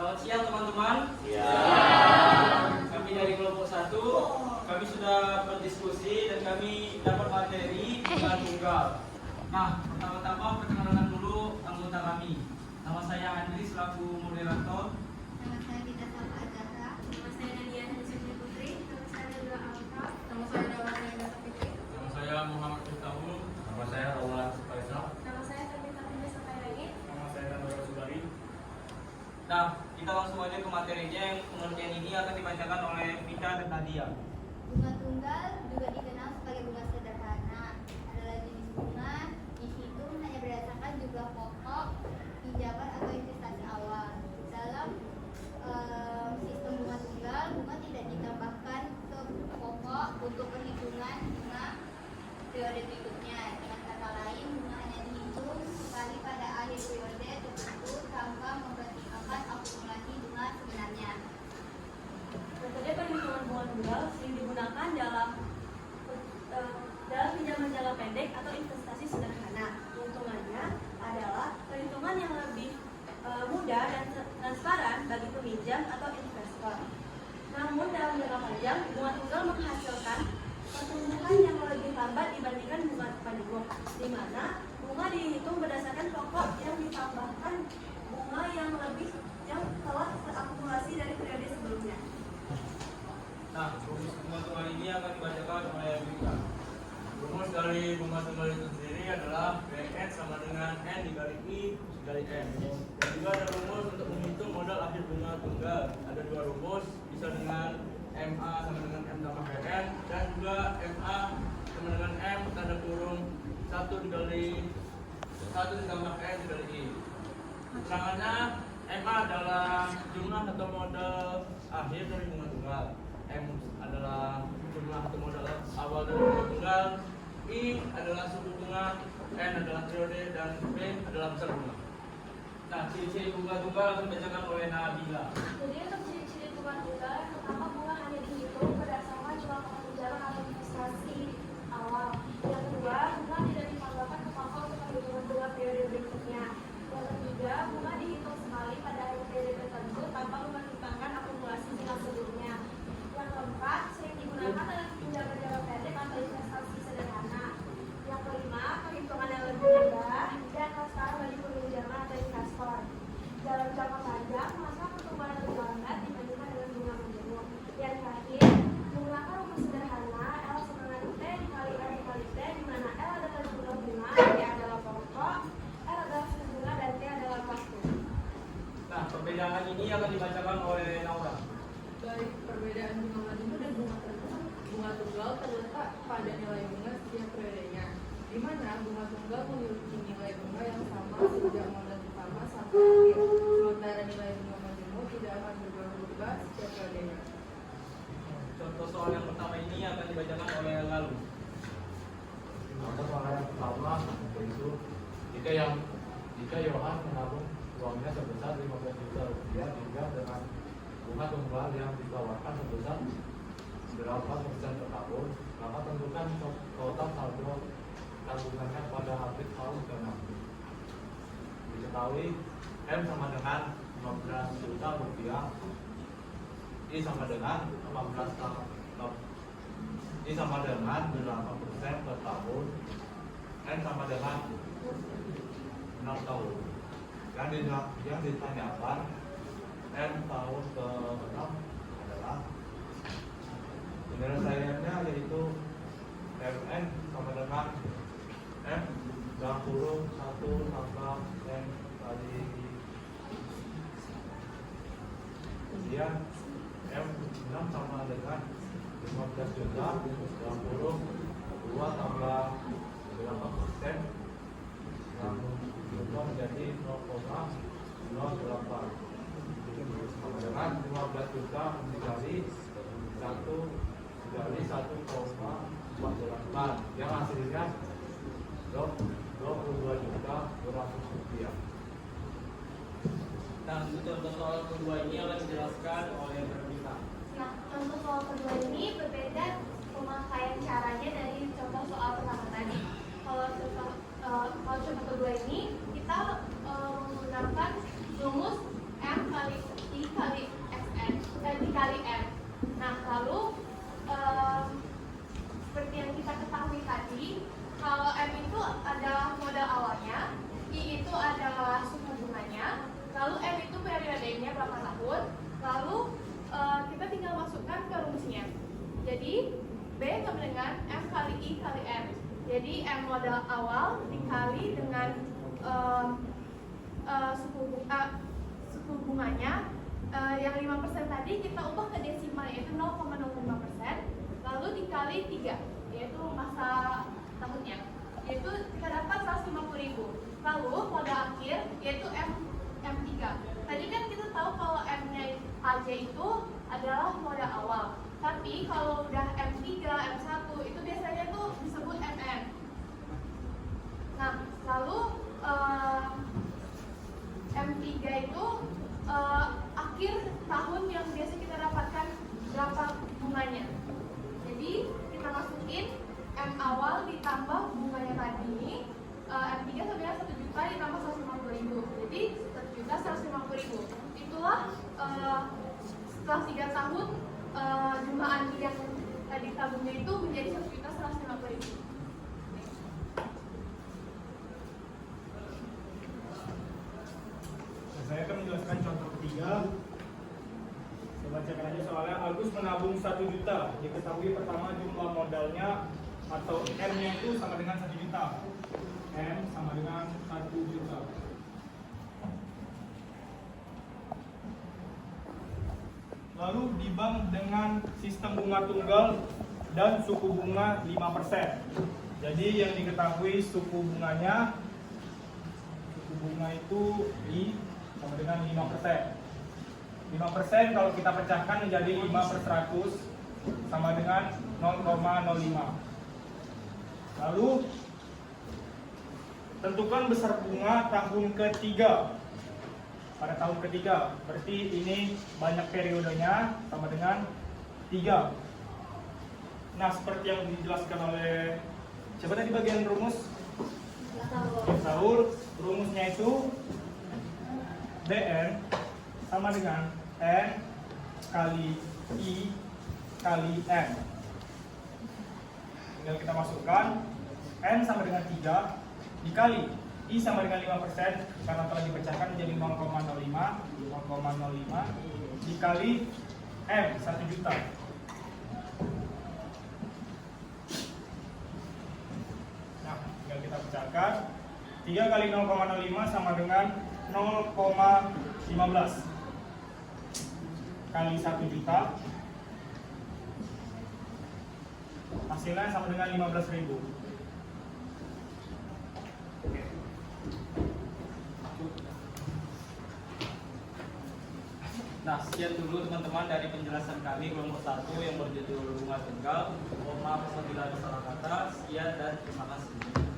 Selamat siang teman-teman. Kami dari kelompok 1, kami sudah berdiskusi dan kami dapat materi bunga tunggal. Nah, pertama-tama perkenalan dulu anggota kami. Nama saya Andri selaku moderator. Nama saya Dita Salma Azhara. Nama saya Nadia Hansuji Putri. Nama saya Nadira Alfa. Nama saya Dawar Nanda Sapiti. Nama saya Muhammad Firtaul. Nama saya Roland Faisal. Nama saya Tabita Bunda Sakairagi. Nama saya Nandora Subari. Nah, kita langsung aja ke materinya yang pengertian ini akan dibacakan oleh Vita dan Nadia. Bunga tunggal juga dikenal sebagai bunga sederhana. Adalah jenis bunga dihitung hanya berdasarkan jumlah pokok, pinjaman atau investasi awal. Dalam sistem bunga tunggal, bunga tidak ditambahkan ke pokok untuk perhitungan bunga periode berikutnya. Dengan kata lain, bunga hanya dihitung sekali pada akhir periode tertentu tanpa mempertimbangkan akumulasi bunga sebenarnya. Metode perhitungan bunga tunggal sering digunakan dalam pinjaman jangka pendek atau investasi sederhana. Keuntungannya adalah perhitungan yang lebih mudah dan transparan bagi peminjam atau investor. Namun dalam jangka panjang, bunga tunggal menghasilkan pertumbuhan yang lebih lambat dibandingkan bunga panigung, di mana bunga dihitung berdasarkan pokok yang ditambahkan bunga yang telah terakumulasi dari periode sebelumnya. Nah, rumus bunga tunggal ini akan dibacakan oleh Vita. Rumus dari bunga tunggal itu sendiri adalah Bn sama dengan N dikali I dikali M. Dan juga ada rumus untuk menghitung modal akhir bunga tunggal. Ada dua rumus, bisa dengan MA sama dengan M tambah Bn, dan juga MA sama dengan M tanda kurung 1 ditambah N dikali I. Keterangannya, MA adalah jumlah atau modal akhir dari bunga tunggal, M adalah jumlah atau modal awal dari bunga tunggal, I adalah suku bunga, N adalah periode, dan B adalah besar bunga. Nah, ciri-ciri bunga tunggal akan dibacakan oleh Nabila. Jadi untuk ciri-ciri bunga tunggal, pertama bunga hanya dihitung berdasarkan jumlah pengeluaran atau investasi awal. Yang kedua, bunga tidak ditambahkan ke pokok untuk perhitungan bunga periode berikutnya. Yang ketiga, bunga dihitung sekali pada akhir periode tertentu tanpa mempertimbangkan akumulasi bunga sebelumnya. Yang keempat, sering digunakan dalam pinjaman jangka pendek atau investasi sederhana. Yang kelima, perhitungan yang lebih mudah dan transparan bagi peminjam atau investor. Dalam jangka panjang, maka pertumbuhan lebih lambat dibandingkan dengan bunga menjemur. Yang terakhir, menggunakan rumus sederhana L sama dengan T dikali R dikali T, di mana L adalah jumlah bunga, T adalah pokok, R adalah suku bunga, dan T adalah waktu. Nah, perbedaan ini akan dibacakan oleh Naura. Baik, perbedaan bunga madinu dan bunga tunggal terletak pada nilai bunga setiap periodenya, di mana bunga tunggal memiliki nilai bunga yang sama sejak modal pertama sampai akhir, sementara nilai bunga madinu tidak akan berubah-ubah setiap periodenya. Contoh soal yang pertama ini akan dibacakan oleh Lalu. Maka soal yang pertama yaitu jika Yohan menabung uangnya sebesar 15 juta rupiah hingga dengan bunga tunggal yang ditawarkan sebesar berapa persen per tahun, maka tentukan total saldo tabungannya pada akhir tahun ke-6. Diketahui M sama dengan 15 juta rupiah, I sama dengan 8% per tahun, N sama dengan 6 tahun. Yang ditanyakan N tahun ke-6 adalah penyelesaiannya, yaitu Mn sama dengan M dalam kurung 1 tambah N kali kemudian M6 sama dengan 15 juta dalam kurung 2 tambah berapa persen yang berubah menjadi 0,08 sama dengan 15 juta dikali 1,14 yang hasilnya 22 juta 200 rupiah. Nah, untuk contoh soal kedua ini akan dijelaskan oleh Vita. Nah, contoh soal kedua ini berbeda pemakaian caranya dari contoh soal pertama tadi. Kalau contoh kedua ini kita menggunakan rumus M kali I dikali M. Nah, lalu seperti yang kita ketahui tadi, kalau M itu adalah modal awalnya, I itu adalah suku bunganya, lalu M itu periodenya berapa tahun, lalu kita tinggal masukkan ke rumusnya. Jadi B sama dengan M kali I kali M. Jadi M modal awal dikali dengan suku bunganya yang 5% tadi kita ubah ke desimal yaitu 0,05%, lalu dikali 3 yaitu masa tahunnya, yaitu kita dapat 150.000. Lalu modal akhir yaitu M3. Tadi kan kita tahu kalau M-nya AJ itu adalah modal awal, tapi kalau udah M3, M1 itu biasanya tuh disebut MN. Nah, lalu M3 itu akhir tahun yang biasa kita dapatkan berapa bunganya. Jadi kita masukin M awal ditambah bunganya tadi, M3 sebenarnya 1 juta ditambah 150.000. Jadi 1.150.000. Itulah setelah 3 tahun jumlah ANI yang tadi tabungnya itu menjadi 1.150.000. Saya akan menjelaskan contoh ketiga. Saya bacakan aja soalnya. Agus menabung 1 juta. Diketahui pertama jumlah modalnya atau M-nya itu sama dengan 1 juta. M sama dengan 1 juta. Lalu di bank dengan sistem bunga tunggal dan suku bunga 5%. Jadi yang diketahui suku bunga itu I sama dengan 5%. 5% kalau kita pecahkan menjadi 5/100 sama dengan 0,05. Lalu tentukan besar bunga tahun ketiga. Pada tahun ketiga, berarti ini banyak periodenya sama dengan 3. Nah, seperti yang dijelaskan oleh siapa tadi bagian rumus? Saul. Rumusnya itu BN sama dengan N kali I kali M. Tinggal kita masukkan N sama dengan 3 dikali I sama dengan 5% karena telah dipecahkan menjadi 0,05 dikali M 1 juta. Nah, tinggal kita pecahkan 3 kali 0,05 sama dengan 0,15 kali 1 juta, hasilnya sama dengan 15.000. Nah, sekian dulu teman-teman dari penjelasan kami kelompok 1 yang berjudul bunga tunggal. Mohon maaf apabila ada salah kata. Sekian dan terima kasih.